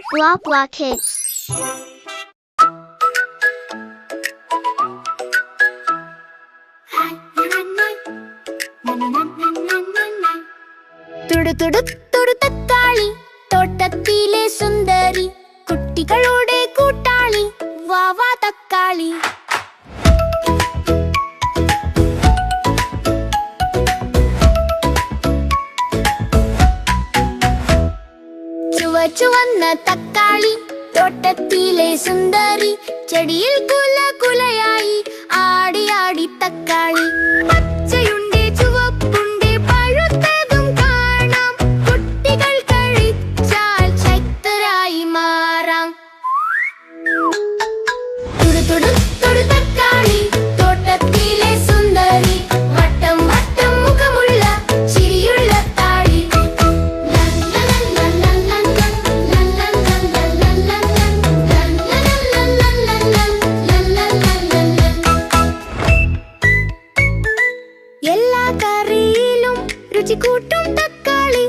Blah blah kids. തുടു തുടു തുടു തക്കാളി തോട്ടത്തിലെ സുന്ദരി കുട്ടികളുടെ കൂട്ടാളി വാവാ തക്കാളി ചുവന്ന തക്കാളി തോട്ടത്തിലെ സുന്ദരി ചെടിയിൽ കുല കുലയായി ആടി ആടി തക്കാളി പച്ചയുണ്ട് ചുവപ്പുണ്ട് പഴുത്തതും കാണാം കുട്ടികൾ കഴിച്ചാൽ ശക്തരായി മാറാം തുടു തുടു തുടു തക്കാളി തോട്ടത്തിലെ സുന്ദരി വട്ടം വട്ടം മുഖമുള്ള ചിരിയുള്ള താടി എല്ലാ കറിയിലും രുചി കൂട്ടും തക്കാളി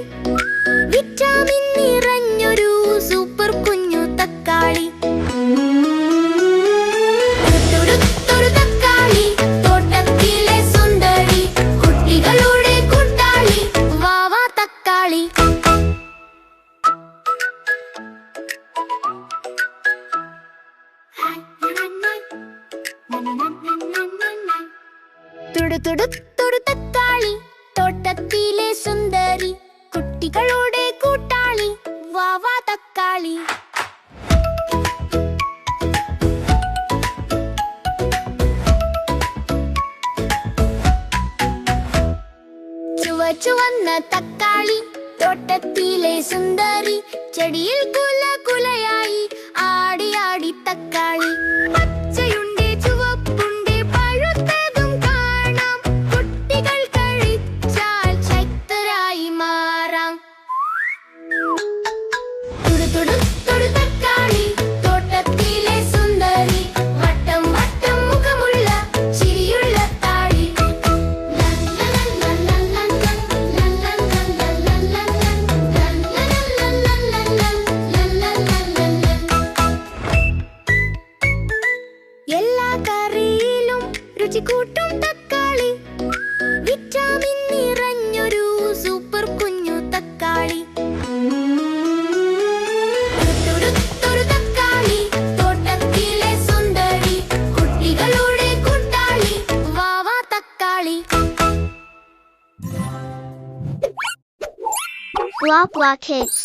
വിറ്റാമിൻ നിറഞ്ഞൊരു സൂപ്പർ കുഞ്ഞു തക്കാളി തുടു തുടു തക്കാളി തോട്ടത്തിലെ സുന്ദരി കുട്ടികളുടെ കൂട്ടാളി വാവാ തക്കാളി തുടു തുടു തുടു തക്കാളി തോട്ടത്തിലെ സുന്ദരി കുട്ടികളുടെ കൂട്ടാളി വാവാ തക്കാളി ചുവന്ന തക്കാളി തോട്ടത്തിലെ സുന്ദരി ചെടിയിൽ കുല കുലയായി ആടി ആടി തക്കാളി പച്ചയുണ്ട് ചുവപ്പുണ്ട് പഴുത്തതും കാണാം കുട്ടികൾ കഴിച്ചാൽ ശക്തരായി മാറാം തുടു തുടു തുടു തക്കാളി തോട്ടത്തിലെ സുന്ദരി വട്ടം വട്ടം മുഖമുള്ള ചിരിയുള്ള താടി എല്ലാ കറിയിലും രുചി കൂട്ടും തക്കാളി വിറ്റാമിൻ നിറഞ്ഞൊരു സൂപ്പർ കുഞ്ഞു തക്കാളി തുടു തുടു തക്കാളി തോട്ടത്തിലെ സുന്ദരി കുട്ടികളുടെ കൂട്ടാളി വാവാ തക്കാളി Blah blah kids.